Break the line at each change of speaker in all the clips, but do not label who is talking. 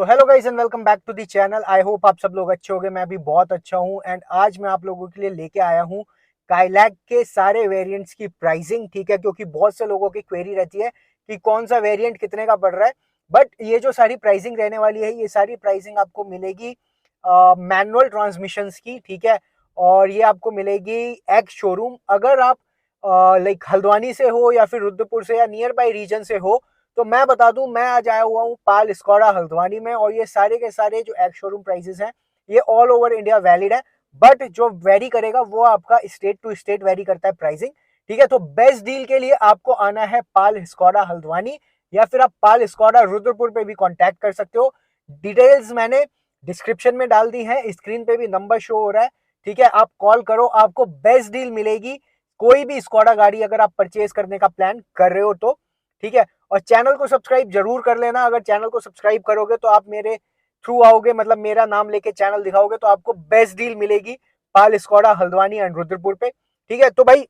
So hello guys and welcome back to the channel. I hope आप सब लोग अच्छे होंगे। मैं भी बहुत अच्छा हूं एंड आज मैं आप लोगों के लिए लेके आया हूं काइलैक के सारे वेरिएंट्स की प्राइसिंग। ठीक है, क्योंकि बहुत से लोगों की क्वेरी रहती है कि कौन सा वेरिएंट कितने का पड़ रहा है। बट ये जो सारी प्राइसिंग रहने वाली है, ये सारी प्राइसिंग आपको मिलेगी मैनुअल ट्रांसमिशंस की। ठीक है, और ये आपको मिलेगी एक्स शोरूम। अगर आप लाइक हल्द्वानी से हो या फिर रुद्रपुर से या नियर बाई रीजन से हो तो मैं बता दूं, मैं आज आया हुआ हूँ पाल स्कोडा हल्द्वानी में। और ये सारे के सारे जो एक्स शोरूम प्राइसेस हैं ये ऑल ओवर इंडिया वैलिड है, बट जो वेरी करेगा वो आपका स्टेट टू स्टेट वेरी करता है प्राइसिंग। ठीक है, तो बेस्ट डील के लिए आपको आना है पाल स्कोडा हल्द्वानी या फिर आप पाल स्कोडा रुद्रपुर पे भी कांटेक्ट कर सकते हो। डिटेल्स मैंने डिस्क्रिप्शन में डाल दी है, स्क्रीन पे भी नंबर शो हो रहा है। ठीक है, आप कॉल करो, आपको बेस्ट डील मिलेगी। कोई भी स्कोडा गाड़ी अगर आप परचेज करने का प्लान कर रहे हो तो ठीक है। और चैनल को सब्सक्राइब जरूर कर लेना। अगर चैनल को सब्सक्राइब करोगे तो आप मेरे थ्रू आओगे, मतलब मेरा नाम लेके चैनल दिखाओगे तो आपको बेस्ट डील मिलेगी पाल स्कोडा हल्द्वानी एंड रुद्रपुर पे। ठीक है, तो भाई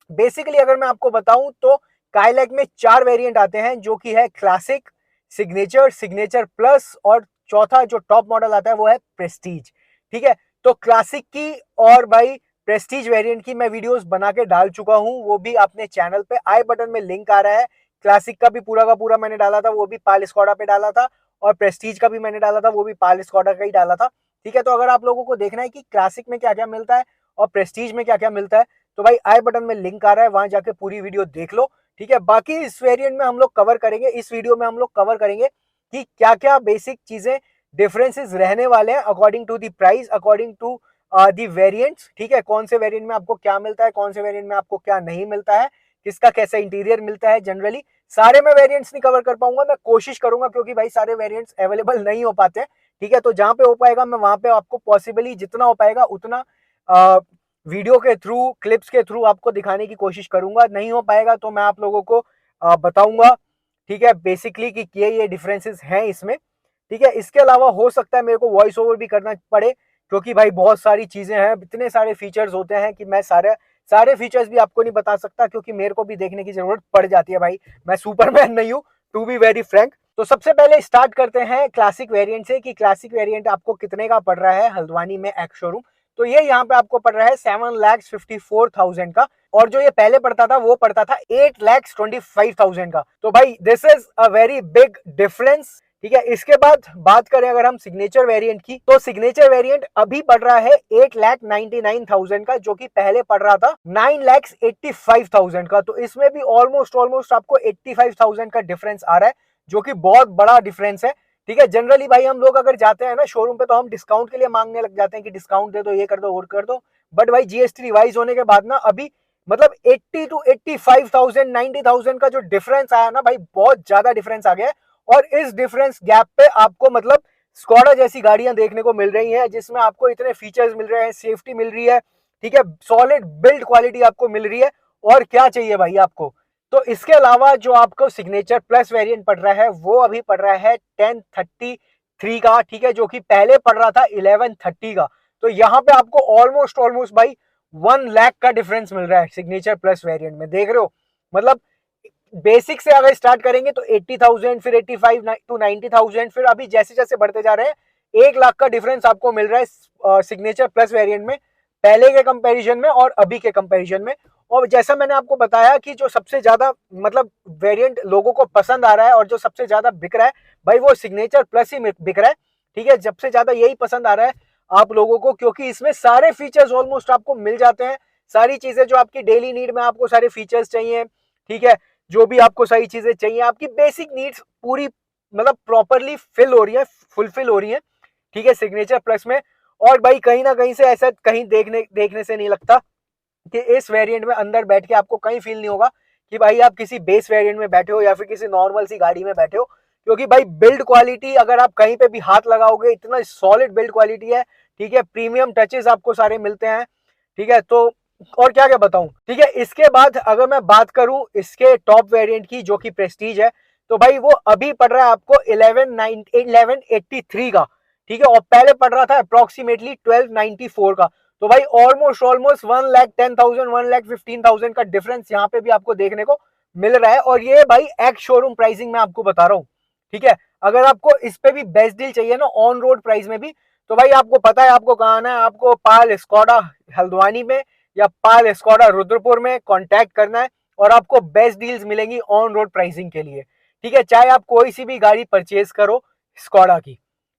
बेसिकली अगर मैं आपको बताऊं तो काइलैक में 4 वेरिएंट आते हैं, जो कि है क्लासिक, सिग्नेचर, सिग्नेचर प्लस और चौथा जो टॉप मॉडल आता है वो है प्रेस्टीज। ठीक है, तो क्लासिक की और भाई प्रेस्टीज वेरिएंट की मैं वीडियोस बना के डाल चुका हूं, वो भी अपने चैनल पे आई बटन में लिंक आ रहा है। क्लासिक का भी पूरा का पूरा मैंने डाला था, वो भी पाल स्कोडा पे डाला था, और प्रेस्टीज का भी मैंने डाला था, वो भी पाल स्कोडा का ही डाला था। ठीक है, तो अगर आप लोगों को देखना है कि क्लासिक में क्या क्या मिलता है और प्रेस्टीज में क्या क्या मिलता है तो भाई आई बटन में लिंक आ रहा है, वहां जाके पूरी वीडियो देख लो। ठीक है, बाकी इस वेरिएंट में हम लोग कवर करेंगे, इस वीडियो में हम लोग कवर करेंगे कि क्या क्या बेसिक चीजें डिफरेंसेस रहने वाले हैं according to the price, according to the variants. ठीक है, कौन से वेरिएंट में आपको क्या मिलता है, कौन से वेरिएंट में आपको क्या नहीं मिलता है, किसका कैसा इंटीरियर मिलता है। जनरली सारे मैं वेरिएंट्स नहीं कवर कर पाऊंगा, मैं कोशिश करूंगा, क्योंकि भाई सारे वेरिएंट्स अवेलेबल नहीं हो पाते हैं। ठीक है, तो जहां पे हो पाएगा मैं वहां पे आपको पॉसिबली जितना हो पाएगा उतना वीडियो के थ्रू, क्लिप्स के थ्रू आपको दिखाने की कोशिश करूंगा। नहीं हो पाएगा तो मैं आप लोगों को बताऊंगा। ठीक है, बेसिकली कि ये डिफरेंसेस हैं इसमें। ठीक है, इसके अलावा हो सकता है मेरे को वॉइस ओवर भी करना पड़े, क्योंकि भाई बहुत सारी चीजें हैं, इतने सारे फीचर्स होते हैं कि मैं सारे सारे फीचर्स भी आपको नहीं बता सकता, क्योंकि मेरे को भी देखने की जरूरत पड़ जाती है। भाई मैं सुपरमैन नहीं हूं, टू बी वेरी फ्रैंक। तो सबसे पहले स्टार्ट करते हैं क्लासिक वेरिएंट से कि क्लासिक वेरिएंट आपको कितने का पड़ रहा है हल्द्वानी में एक्स शोरूम। तो ये यहाँ पे आपको पड़ रहा है 7,54,000 का, और जो ये पहले पड़ता था वो पड़ता था 8,25,000 का। तो भाई this is a very big difference. ठीक है, इसके बाद बात करें अगर हम सिग्नेचर वेरिएंट की, तो सिग्नेचर वेरिएंट अभी पड़ रहा है 8,99,000 का, जो कि पहले पड़ रहा था 9,85,000 का। तो इसमें भी ऑलमोस्ट आपको 85,000 का डिफरेंस आ रहा है, जो कि बहुत बड़ा डिफरेंस है। ठीक है, जनरली भाई हम लोग अगर जाते हैं ना शोरूम पे तो हम डिस्काउंट के लिए मांगने लग जाते हैं कि डिस्काउंट दे दो, ये कर दो, और कर दो। बट भाई जीएसटी रिवाइज होने के बाद ना अभी मतलब 80 to 85,000 90,000 का जो डिफरेंस आया ना भाई, बहुत ज्यादा डिफरेंस आ गया है। और इस डिफरेंस गैप पे आपको मतलब स्कोडा जैसी गाड़ियां देखने को मिल रही हैं, जिसमें आपको इतने फीचर्स मिल रहे हैं, सेफ्टी मिल रही है, ठीक है, सॉलिड बिल्ड क्वालिटी आपको मिल रही है। और क्या चाहिए भाई आपको। तो इसके अलावा जो आपको सिग्नेचर प्लस वेरिएंट पड़ रहा है वो अभी पड़ रहा है 1033 का। ठीक है, जो कि पहले पड़ रहा था 1130 का। तो यहाँ पे आपको ऑलमोस्ट भाई 1 लाख का डिफरेंस मिल रहा है सिग्नेचर प्लस वेरिएंट में, देख रहे हो। मतलब बेसिक से अगर स्टार्ट करेंगे तो 80,000, फिर 85 टू 90,000, फिर अभी जैसे जैसे बढ़ते जा रहे हैं 1 लाख का डिफरेंस आपको मिल रहा है सिग्नेचर प्लस वेरिएंट में, पहले के कंपैरिजन में और अभी के कंपैरिजन में। और जैसा मैंने आपको बताया कि जो सबसे ज्यादा मतलब वेरिएंट लोगों को पसंद आ रहा है और जो सबसे ज्यादा बिक रहा है भाई वो सिग्नेचर प्लस ही बिक रहा है। ठीक है, सबसे ज्यादा यही पसंद आ रहा है आप लोगों को, क्योंकि इसमें सारे फीचर्स ऑलमोस्ट आपको मिल जाते हैं। सारी चीजें जो आपकी डेली नीड में आपको सारे फीचर्स चाहिए, ठीक है, जो भी आपको सारी चीजें चाहिए, आपकी बेसिक नीड्स पूरी मतलब प्रॉपरली फिल हो रही है, फुलफिल हो रही है। ठीक है, सिग्नेचर प्लस में। और भाई कहीं ना कहीं से ऐसा कहीं देखने से नहीं लगता कि इस वेरिएंट में अंदर बैठ के आपको कहीं फील नहीं होगा कि भाई आप किसी बेस वेरिएंट में बैठे हो या फिर किसी नॉर्मल सी गाड़ी में बैठे हो, क्योंकि भाई बिल्ड क्वालिटी अगर आप कहीं पे भी हाथ लगाओगे इतना सॉलिड बिल्ड क्वालिटी है। ठीक है, प्रीमियम टचेस आपको सारे मिलते हैं। ठीक है, तो और क्या क्या बताऊं। ठीक है, इसके बाद अगर मैं बात करूं इसके टॉप वेरिएंट की जो कि प्रेस्टीज है, तो भाई वो अभी पड़ रहा है आपको 1183 का। ठीक है, और पहले पड़ रहा था अप्रोक्सीमेटली 1294 का। तो भाई ऑलमोस्ट 1,10,000 1,15,000 का डिफरेंस यहाँ पे भी आपको देखने को मिल रहा है। और ये भाई एक्स शोरूम प्राइसिंग में आपको बता रहा हूँ। ठीक है, अगर आपको इस पे भी बेस्ट डील चाहिए ना ऑन रोड प्राइस में भी, तो भाई आपको पता है आपको कहाँ आना है, आपको पाल स्कोडा हल्द्वानी में या पाल स्कोडा रुद्रपुर में कांटेक्ट करना है और आपको बेस्ट डील्स मिलेंगी ऑन रोड प्राइसिंग के लिए। ठीक है, चाहे आप कोई सी भी गाड़ी परचेज करो स्कोडा की।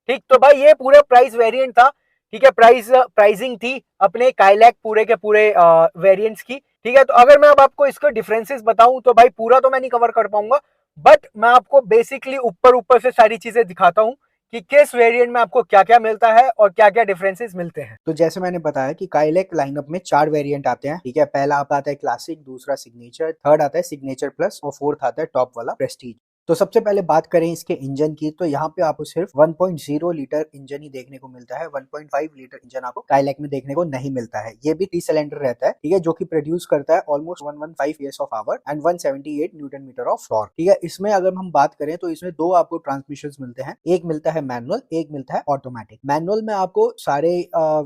ठीक, तो भाई ये पूरे प्राइस वेरिएंट था। ठीक है, प्राइसिंग थी अपने काइलैक पूरे के पूरे वेरिएंट्स की। ठीक है, तो अगर मैं अब आपको इसके डिफरेंसेस बताऊं तो भाई पूरा तो मैं नहीं कवर कर पाऊंगा, बट मैं आपको बेसिकली ऊपर ऊपर से सारी चीजें दिखाता हूं कि किस वेरिएंट में आपको क्या क्या मिलता है और क्या क्या डिफरेंसेस मिलते हैं। तो जैसे मैंने बताया कि काइलैक लाइनअप में 4 वेरिएंट आते हैं। ठीक है, पहला आपका आता है क्लासिक, दूसरा सिग्नेचर, थर्ड आता है सिग्नेचर प्लस और फोर्थ आता है टॉप वाला प्रेस्टीज। तो सबसे पहले बात करें इसके इंजन की, तो यहाँ पे आपको सिर्फ 1.0 लीटर इंजन ही देखने को मिलता है। 1.5 लीटर इंजन आपको काइलैक में देखने को नहीं मिलता है। ये भी 3 सिलेंडर रहता है। ठीक है, जो कि प्रोड्यूस करता है almost 115 PS of our and 178 newton metre of torque. ठीक है, इसमें अगर हम बात करें तो इसमें दो आपको ट्रांसमिशन मिलते हैं, एक मिलता है मैनुअल, एक मिलता है ऑटोमेटिक। मैनुअल में आपको सारे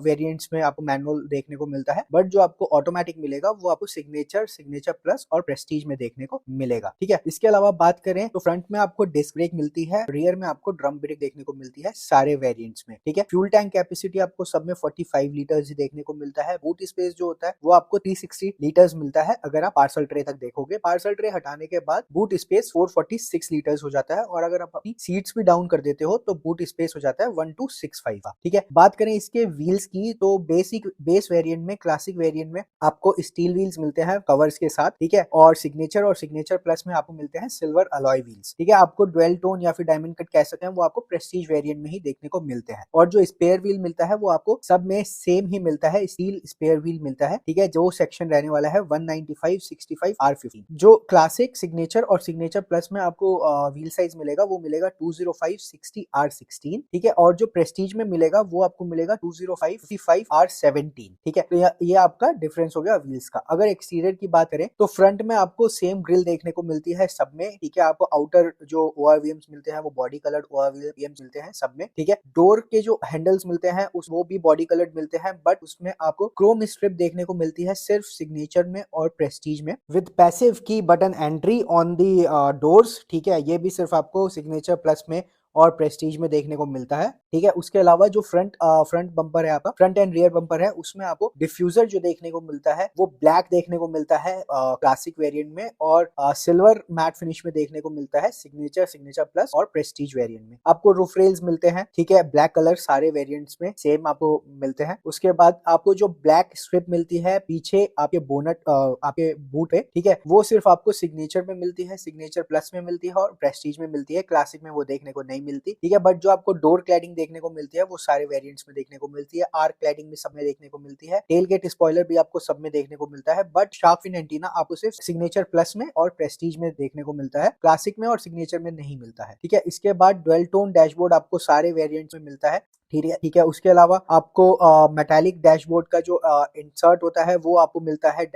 वेरिएंट्स में आपको मैनुअल देखने को मिलता है, बट जो आपको ऑटोमेटिक मिलेगा वो आपको सिग्नेचर, सिग्नेचर प्लस और प्रेस्टीज में देखने को मिलेगा। ठीक है, इसके अलावा बात करें तो फ्रंट में आपको डिस्क ब्रेक मिलती है, रियर में आपको ड्रम ब्रेक देखने को मिलती है सारे वेरिएंट्स में। ठीक है, फ्यूल टैंक कैपेसिटी आपको सब में 45 लीटर्स ही देखने को मिलता है। बूट स्पेस जो होता है वो आपको 360 लीटर्स मिलता है। अगर आप पार्सल ट्रे तक देखोगे, पार्सल ट्रे हटाने के बाद बूट स्पेस 446 लीटर्स हो जाता है, और अगर आप अपनी सीट्स भी डाउन कर देते हो तो बूट स्पेस हो जाता है 1265 का। ठीक है, बात करें इसके व्हील्स की तो बेस वेरिएंट में, क्लासिक वेरिएंट में आपको स्टील व्हील्स मिलते हैं कवर्स के साथ। ठीक है, और सिग्नेचर प्लस में आपको मिलते हैं सिल्वर अलॉय व्हील्स। ठीक है, आपको ड्वेल टोन या फिर डायमंड कट कह सकते हैं, वो आपको प्रेस्टीज वेरिएंट में ही देखने को मिलते हैं। और जो स्पेयर व्हील मिलता है वो आपको सब में सेम ही मिलता है, स्टील स्पेयर व्हील मिलता है। ठीक है, जो सेक्शन रहने वाला है 195 65 R15। जो क्लासिक, सिग्नेचर और सिग्नेचर प्लस में आपको व्हील साइज मिलेगा वो मिलेगा 205 60 R16। ठीक है, और जो प्रेस्टीज में मिलेगा वो आपको मिलेगा 205 55 R17। ठीक है, तो ये आपका डिफरेंस हो गया व्हील्स का। अगर एक्सटीरियर की बात करें तो फ्रंट में आपको सेम ग्रिल देखने को मिलती है सब में। ठीक है, आपको आउटर जो ORVMs मिलते हैं वो बॉडी कलर्ड ORVMs मिलते हैं सब में। ठीक है, डोर के जो हैंडल्स मिलते हैं वो भी बॉडी कलर्ड मिलते हैं, बट उसमें आपको क्रोम स्ट्रिप देखने को मिलती है सिर्फ सिग्नेचर में और प्रेस्टीज में, विद पैसिव की button entry on the doors. ठीक है, ये भी सिर्फ आपको सिग्नेचर प्लस में और प्रेस्टीज में देखने को मिलता है। ठीक है, उसके अलावा जो फ्रंट बम्पर है आपका, फ्रंट एंड रियर बम्पर है, उसमें आपको डिफ्यूजर जो देखने को मिलता है वो ब्लैक देखने को मिलता है क्लासिक वेरिएंट में, और सिल्वर मैट फिनिश में देखने को मिलता है सिग्नेचर प्लस और प्रेस्टीज वेरिएंट में। आपको रूफ रेल्स मिलते हैं, ठीक है, ब्लैक कलर सारे वेरिएंट्स में सेम आपको मिलते हैं। उसके बाद आपको जो ब्लैक स्ट्रिप मिलती है पीछे आपके बोनट, आपके बूट पे, ठीक है, वो सिर्फ आपको सिग्नेचर में मिलती है, सिग्नेचर प्लस में मिलती है और प्रेस्टीज में मिलती है। क्लासिक में वो देखने को नहीं मिलती। ठीक है, बट जो आपको डोर क्लैडिंग देखने को मिलती है वो सारे वेरिएंट्स में देखने को मिलती है। आर्क क्लैडिंग भी सब में देखने को मिलती है। टेल गेट स्पॉइलर भी आपको सब में देखने को मिलता है, बट शार्क फिन एंटीना आपको सिर्फ सिग्नेचर प्लस में और प्रेस्टीज में देखने को मिलता है, क्लासिक में और सिग्नेचर में नहीं मिलता है। ठीक है, इसके बाद ड्वेल टोन डैशबोर्ड आपको सारे वेरिएंट्स में मिलता है। ठीक है, उसके अलावा आपको मेटालिक डैशबोर्ड का जो इंसर्ट होता है वो आपको मिलता है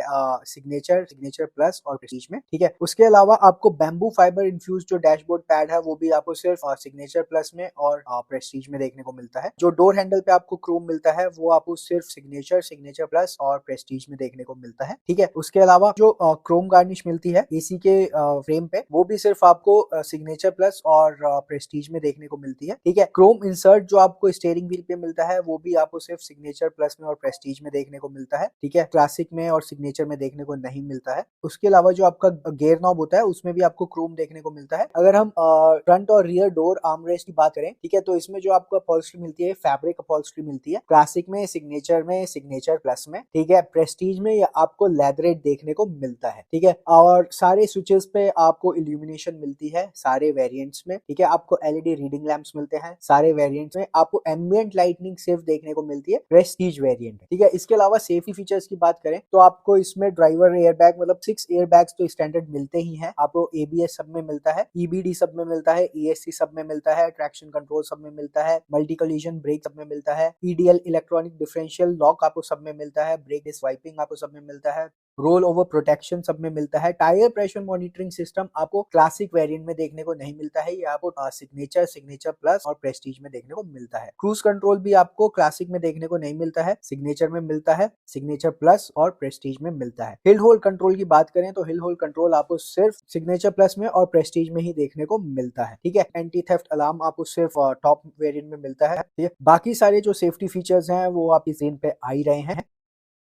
सिग्नेचर प्लस और प्रेस्टीज में। ठीक है, उसके अलावा आपको बैम्बू फाइबर इन्फ्यूज जो डैशबोर्ड पैड है वो भी आपको सिर्फ सिग्नेचर प्लस में और प्रेस्टीज में देखने को मिलता है। जो डोर हैंडल पे आपको क्रोम मिलता है वो आपको सिर्फ सिग्नेचर प्लस और प्रेस्टीज में देखने को मिलता है। ठीक है, उसके अलावा जो क्रोम गार्निश मिलती है एसी के फ्रेम पे वो भी सिर्फ आपको सिग्नेचर प्लस और प्रेस्टीज में देखने को मिलती है। ठीक है, क्रोम इंसर्ट जो आपको स्टीयरिंग व्हील पे मिलता है वो भी आपको सिर्फ सिग्नेचर प्लस में और प्रेस्टीज में देखने को मिलता है। ठीक है, क्लासिक में और सिग्नेचर में देखने को नहीं मिलता है। उसके अलावा जो आपका गियर नॉब होता है उसमें भी आपको क्रोम देखने को मिलता है। अगर हम फ्रंट और रियर डोर आर्मरेस्ट की बात करें, ठीक है, तो इसमें जो आपको अपॉल्स्ट्री मिलती है फैब्रिक अपॉल्स्ट्री मिलती है। क्लासिक में, सिग्नेचर प्लस में, ठीक है, प्रेस्टीज में आपको लेदरेट देखने को मिलता है। ठीक है, और सारे स्विचेस पे आपको इल्यूमिनेशन मिलती है सारे वेरिएंट्स में। ठीक है, आपको LED रीडिंग लैंप्स मिलते हैं सारे वेरिएंट्स में। आपको एम्बिएंट लाइटनिंग सिर्फ देखने को मिलती है प्रेस्टीज वेरिएंट। ठीक है, इसके अलावा सेफ्टी फीचर्स की बात करें तो आपको इसमें ड्राइवर एयर बैग, मतलब 6 एयर बैग्स तो स्टैंडर्ड मिलते ही हैं। आपको ABS सब में मिलता है, EBD सब में मिलता है, ESC सब में मिलता है, ट्रैक्शन कंट्रोल सब में मिलता है, मल्टी कोलिजन ब्रेक सब में मिलता है, EDL इलेक्ट्रॉनिक डिफरेंशियल लॉक आपको सब में मिलता है, ब्रेक डिस्क वाइपिंग आपको सब में मिलता है, रोल ओवर प्रोटेक्शन सब में मिलता है। टायर प्रेशर मॉनिटरिंग सिस्टम आपको क्लासिक वेरिएंट में देखने को नहीं मिलता है, ये आपको सिग्नेचर, सिग्नेचर प्लस और प्रेस्टीज में देखने को मिलता है। क्रूज कंट्रोल भी आपको क्लासिक में देखने को नहीं मिलता है, सिग्नेचर में मिलता है, सिग्नेचर प्लस और प्रेस्टीज में मिलता है। हिल होल्ड कंट्रोल की बात करें तो हिल होल्ड कंट्रोल आपको सिर्फ सिग्नेचर प्लस में और प्रेस्टीज में ही देखने को मिलता है, ठीक है। एंटी थेफ्ट अलार्म आपको सिर्फ टॉप वेरिएंट में मिलता है, ठीक है। बाकी सारे जो सेफ्टी फीचर्स हैं वो आप इस स्क्रीन पे आ ही रहे हैं।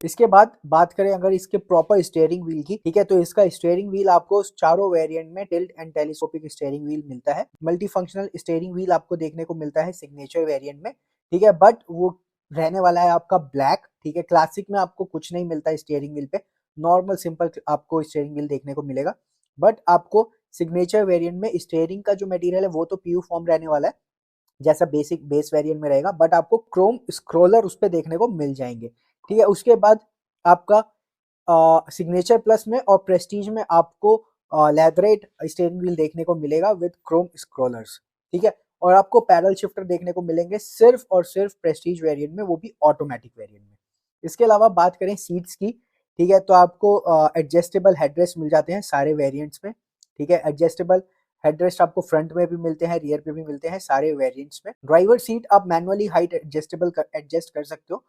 इसके बाद बात करें अगर इसके प्रॉपर स्टीयरिंग व्हील की, ठीक है, तो इसका स्टीयरिंग व्हील आपको चारों वेरिएंट में tilt and telescopic steering wheel मिलता है। मल्टी फंक्शनल स्टीयरिंग व्हील आपको देखने को मिलता है सिग्नेचर वेरिएंट में, ठीक है, बट वो रहने वाला है आपका ब्लैक, ठीक है। क्लासिक में आपको कुछ नहीं मिलता स्टीयरिंग व्हील पे, नॉर्मल सिंपल आपको स्टीयरिंग व्हील देखने को मिलेगा। बट आपको सिग्नेचर वेरिएंट में स्टीयरिंग का जो मटेरियल है वो तो पीयू फॉर्म रहने वाला है, जैसा बेसिक बेस वेरिएंट में रहेगा, बट आपको क्रोम स्क्रोलर उस पे देखने को मिल जाएंगे, ठीक है। उसके बाद आपका सिग्नेचर प्लस में और प्रेस्टीज में आपको लेदरेट स्टीयरिंग व्हील देखने को मिलेगा विद क्रोम स्क्रोलर्स, ठीक है। और आपको पैडल शिफ्टर देखने को मिलेंगे सिर्फ और सिर्फ प्रेस्टीज वेरिएंट में, वो भी ऑटोमेटिक वेरिएंट में। इसके अलावा बात करें सीट्स की, ठीक है, तो आपको एडजस्टेबल हेडरेस्ट मिल जाते हैं सारे वेरिएंट्स में, ठीक है। एडजस्टेबल हेडरेस्ट आपको फ्रंट में भी मिलते हैं, रियर पे भी मिलते हैं सारे वेरिएंट्स में। ड्राइवर सीट आप मैनुअली हाइट एडजस्ट कर सकते हो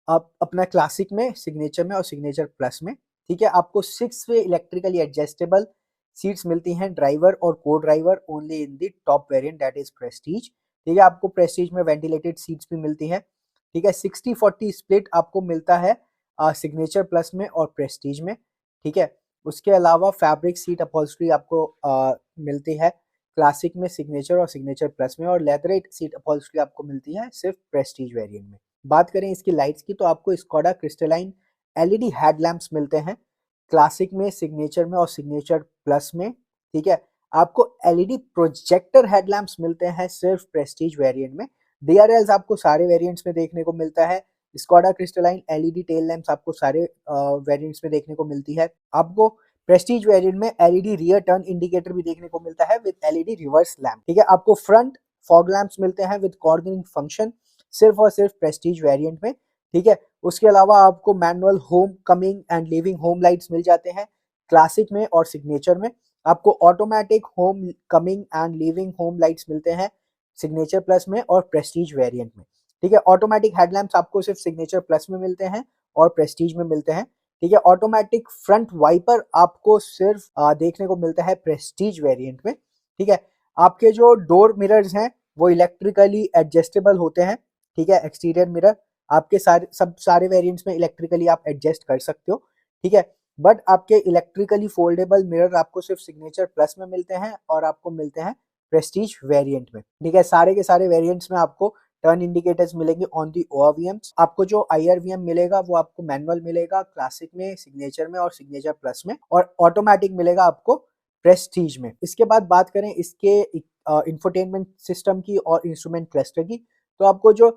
आप अपना क्लासिक में, सिग्नेचर में और सिग्नेचर प्लस में, ठीक है। आपको 6 वे इलेक्ट्रिकली एडजस्टेबल सीट्स मिलती हैं ड्राइवर और को driver only in the top variant that is Prestige, ठीक है। आपको प्रेस्टीज में वेंटिलेटेड सीट्स भी मिलती हैं, ठीक है। 60-40 स्प्लिट आपको मिलता है सिग्नेचर प्लस में और प्रेस्टीज में, ठीक है। उसके अलावा फैब्रिक सीट अपॉल्स्ट्री आपको मिलती है क्लासिक में, सिग्नेचर और सिग्नेचर प्लस में, और लेदरेट सीट अपॉल्स्ट्री आपको मिलती है सिर्फ प्रेस्टीज वेरिएंट में। बात करें इसकी लाइट्स की तो आपको स्कोडा क्रिस्टलाइन एलईडी हेडलैम्प्स मिलते हैं क्लासिक में, सिग्नेचर में और सिग्नेचर प्लस में, ठीक है। आपको एलईडी प्रोजेक्टर हेडलैम्प्स मिलते हैं सिर्फ प्रेस्टीज वेरिएंट में। डीआरएल्स आपको सारे वेरिएंट्स में देखने को मिलता है। Skoda crystalline LED tail lamps आपको सारे वेरिएंट्स में देखने को मिलती है। आपको प्रेस्टीज वेरिएंट में एलईडी रियर टर्न इंडिकेटर भी देखने को मिलता है विद एलईडी रिवर्स लैंप, ठीक है। आपको फ्रंट फॉग लैंप्स मिलते हैं विद कॉर्नरिंग फंक्शन सिर्फ और सिर्फ प्रेस्टीज वेरिएंट में, ठीक है। उसके अलावा आपको manual home coming and leaving home lights मिल जाते हैं क्लासिक में और सिग्नेचर में। आपको automatic home coming and leaving home lights मिलते हैं सिग्नेचर प्लस में और प्रेस्टीज वेरिएंट में, ठीक है। ऑटोमेटिक हेडलैम्प्स आपको सिर्फ सिग्नेचर प्लस में मिलते हैं और प्रेस्टीज में मिलते हैं, ठीक है। ऑटोमेटिक फ्रंट वाइपर आपको सिर्फ देखने को मिलता है प्रेस्टीज वेरिएंट में, ठीक है। आपके जो डोर मिरर्स हैं वो इलेक्ट्रिकली एडजस्टेबल होते हैं, ठीक है। एक्सटीरियर मिरर आपके सारे वेरिएंट्स में इलेक्ट्रिकली आप एडजस्ट कर सकते हो, ठीक है। बट आपके इलेक्ट्रिकली फोल्डेबल मिरर आपको सिर्फ सिग्नेचर प्लस में मिलते हैं और आपको मिलते हैं प्रेस्टीज वेरिएंट में, ठीक है। सारे के सारे वेरिएंट्स में आपको टर्न इंडिकेटर्स मिलेंगे ऑन दी ओआरवीएम्स। आपको जो आईआरवीएम मिलेगा वो आपको मैनुअल मिलेगा क्लासिक में, सिग्नेचर में और सिग्नेचर प्लस में, और ऑटोमेटिक मिलेगा आपको प्रेस्टीज में। इसके बाद बात करें इसके इंफोटेनमेंट सिस्टम की और इंस्ट्रूमेंट क्लस्टर की, तो आपको जो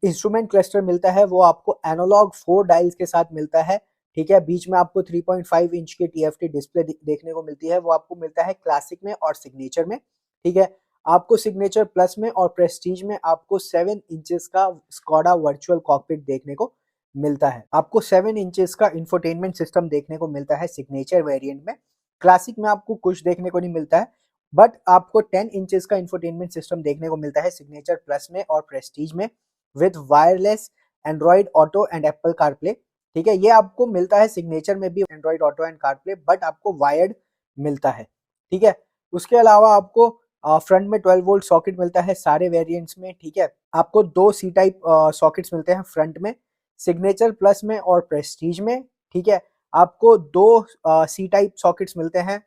इंस्ट्रूमेंट क्लस्टर मिलता है वो आपको एनालॉग 4 डायल्स के साथ मिलता है, ठीक है। बीच में आपको 3.5 इंच की टीएफटी डिस्प्ले देखने को मिलती है, वो आपको मिलता है क्लासिक में और सिग्नेचर में, ठीक है। आपको सिग्नेचर प्लस में और प्रेस्टीज में आपको 7 इंचेस का स्कोडा वर्चुअल कॉकपिट देखने को मिलता है। आपको 7 इंचेस का इंफोटेनमेंट सिस्टम देखने को मिलता है सिग्नेचर वेरिएंट में। क्लासिक में आपको कुछ देखने को नहीं मिलता है, बट आपको 10 इंचेस का इंफोटेनमेंट सिस्टम देखने को मिलता है सिग्नेचर प्लस में और प्रेस्टीज में with wireless Android auto and Apple CarPlay, ठीक है। ये आपको मिलता है सिग्नेचर में भी Android auto and CarPlay, but आपको वायर्ड मिलता है, ठीक है। उसके अलावा आपको फ्रंट में 12 वोल्ट सॉकेट मिलता है सारे वेरिएंट्स में, ठीक है। आपको 2 सी टाइप सॉकेट्स मिलते हैं फ्रंट में, सिग्नेचर प्लस में और प्रेस्टीज में, ठीक है। आपको 2 सी टाइप सॉकेट्स मिलते हैं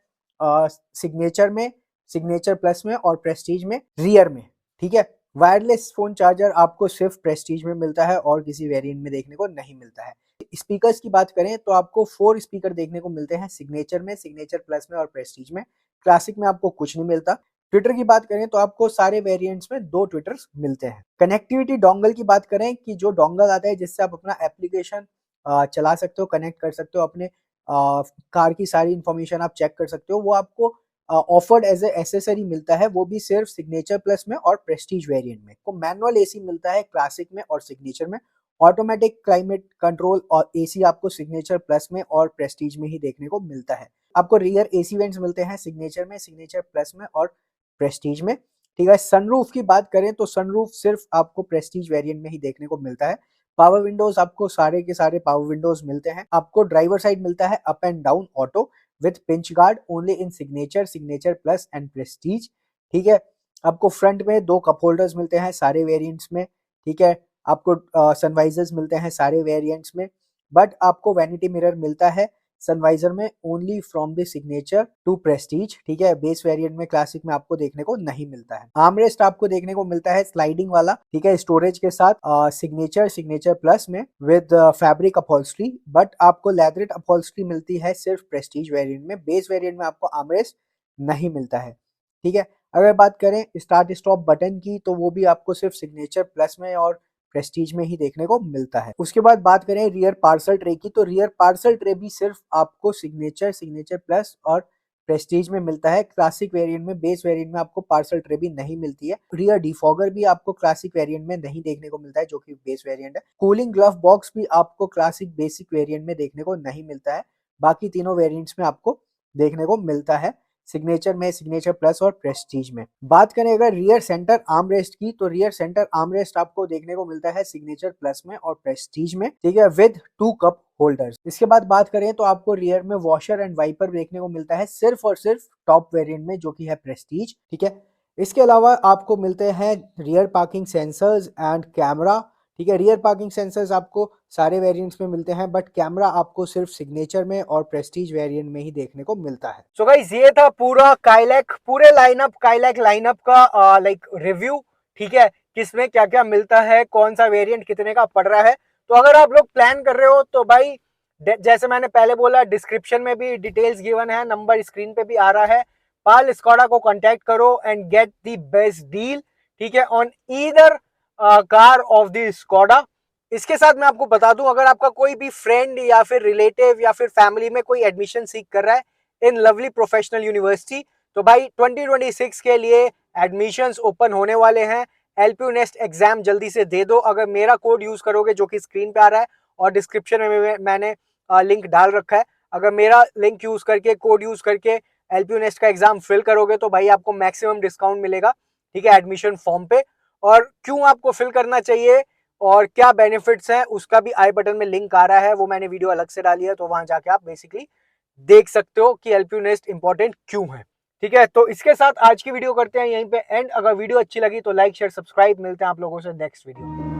सिग्नेचर में, सिग्नेचर प्लस में और प्रेस्टीज में रियर में, ठीक है। वायरलेस फोन चार्जर आपको सिर्फ प्रेस्टीज में मिलता है और किसी वेरिएंट में देखने को नहीं मिलता है। स्पीकर्स की बात करें तो आपको 4 स्पीकर देखने को मिलते हैं सिग्नेचर में, सिग्नेचर प्लस में और प्रेस्टीज में। क्लासिक में आपको कुछ नहीं मिलता। ट्विटर की बात करें तो आपको सारे वेरिएंट्स में 2 ट्विटर्स मिलते हैं। कनेक्टिविटी डोंगल की बात करें कि जो डोंगल आता है जिससे आप अपना एप्लीकेशन चला सकते हो, कनेक्ट कर सकते हो, अपने कार की सारी इंफॉर्मेशन आप चेक कर सकते हो, वो आपको ऑफर्ड एज ए एसेसरी मिलता है, वो भी सिर्फ सिग्नेचर प्लस में और प्रेस्टीज वेरिएंट में। को मैनुअल एसी मिलता है क्लासिक में और सिग्नेचर में, ऑटोमेटिक क्लाइमेट कंट्रोल और एसी आपको सिग्नेचर प्लस में और प्रेस्टीज में ही देखने को मिलता है। आपको रियर एसी वेंट्स मिलते हैं सिग्नेचर में, सिग्नेचर प्लस में और प्रेस्टीज में, ठीक है। सनरूफ की बात करें तो सनरूफ सिर्फ आपको प्रेस्टीज वेरिएंट में ही देखने को मिलता है। पावर विंडोज आपको सारे के सारे पावर विंडोज मिलते हैं। आपको ड्राइवर साइड मिलता है up and down auto with pinch guard only in signature, signature plus and Prestige, ठीक है। आपको फ्रंट में 2 कप होल्डर्स मिलते हैं सारे वेरिएंट्स में, ठीक है। आपको सनवाइजर्स मिलते हैं सारे वेरिएंट्स में, बट आपको वैनिटी मिरर मिलता है सनवाइजर में only from the signature to prestige, ठीक है। बेस वेरिएंट में, क्लासिक में आपको देखने को नहीं मिलता है। आर्मरेस्ट आपको देखने को मिलता है स्लाइडिंग वाला, ठीक है, स्टोरेज के साथ सिग्नेचर, सिग्नेचर प्लस में विद फैब्रिक अपहोल्स्ट्री, बट आपको लेदरेट अपहोल्स्ट्री मिलती है सिर्फ प्रेस्टीज वेरिएंट में। बेस वेरिएंट में आपको आर्मरेस्ट नहीं मिलता है, ठीक है। अगर बात करें स्टार्ट स्टॉप बटन की तो वो भी आपको सिर्फ सिग्नेचर प्लस में और प्रेस्टीज में ही देखने को मिलता है। उसके बाद बात करें रियर पार्सल ट्रे की, तो रियर पार्सल ट्रे भी सिर्फ आपको सिग्नेचर, सिग्नेचर प्लस और प्रेस्टीज में मिलता है। क्लासिक वेरिएंट में, बेस वेरिएंट में आपको पार्सल ट्रे भी नहीं मिलती है। रियर डिफॉगर भी आपको क्लासिक वेरिएंट में नहीं देखने को मिलता है, जो कि बेस वेरिएंट है। कूलिंग ग्लव बॉक्स भी आपको क्लासिक बेसिक वेरिएंट में देखने को नहीं मिलता है। बाकी तीनों वेरिएंट्स में आपको देखने को मिलता है, सिग्नेचर में, सिग्नेचर प्लस और प्रेस्टीज में। बात करें अगर रियर सेंटर आर्मरेस्ट की, तो रियर सेंटर आर्मरेस्ट आपको देखने को मिलता है सिग्नेचर प्लस में और प्रेस्टीज में, ठीक है, विद 2 कप होल्डर्स। इसके बाद बात करें तो आपको रियर में वॉशर एंड वाइपर देखने को मिलता है सिर्फ और सिर्फ टॉप वेरिएंट में, जो कि है प्रेस्टीज, ठीक है। इसके अलावा आपको मिलते हैं rear parking sensors and camera, ठीक है। रियर पार्किंग सेंसर्स आपको सारे वेरिएंट्स में मिलते हैं, बट कैमरा आपको सिर्फ सिग्नेचर में और प्रेस्टीज वेरिएंट में ही देखने को मिलता है। सो गाइस, ये था पूरा काइलैक, पूरे काइलैक लाइनअप का लाइक रिव्यू, ठीक है। किसमें क्या क्या मिलता है, कौन सा वेरिएंट कितने का पड़ रहा है। तो अगर आप लोग प्लान कर रहे हो तो भाई जैसे मैंने पहले बोला, डिस्क्रिप्शन में भी डिटेल्स गिवन है, नंबर स्क्रीन पे भी आ रहा है। पाल स्कोडा को कांटेक्ट करो and get the best deal, ठीक है, on either car of the Skoda. इसके साथ मैं आपको बता दूं, अगर आपका कोई भी फ्रेंड या फिर रिलेटिव या फिर फैमिली में कोई एडमिशन सीख कर रहा है इन लवली प्रोफेशनल यूनिवर्सिटी, तो भाई 2026 के लिए एडमिशंस ओपन होने वाले हैं। एलपीयू नेस्ट एग्जाम जल्दी से दे दो। अगर मेरा कोड यूज करोगे, जो कि स्क्रीन पे आ रहा है और डिस्क्रिप्शन में मैंने लिंक डाल रखा है, अगर मेरा लिंक यूज करके, कोड यूज करके एलपीयू नेस्ट का एग्जाम फिल करोगे तो भाई आपको मैक्सिमम डिस्काउंट मिलेगा, ठीक है, एडमिशन फॉर्म पे। और क्यों आपको फिल करना चाहिए और क्या बेनिफिट्स हैं, उसका भी आई बटन में लिंक आ रहा है, वो मैंने वीडियो अलग से डाली है, तो वहां जाके आप बेसिकली देख सकते हो कि एलपीयू नेस्ट इंपॉर्टेंट क्यों है, ठीक है। तो इसके साथ आज की वीडियो करते हैं यहीं पे एंड। अगर वीडियो अच्छी लगी तो लाइक शेयर सब्सक्राइब। मिलते हैं आप लोगों से नेक्स्ट वीडियो में।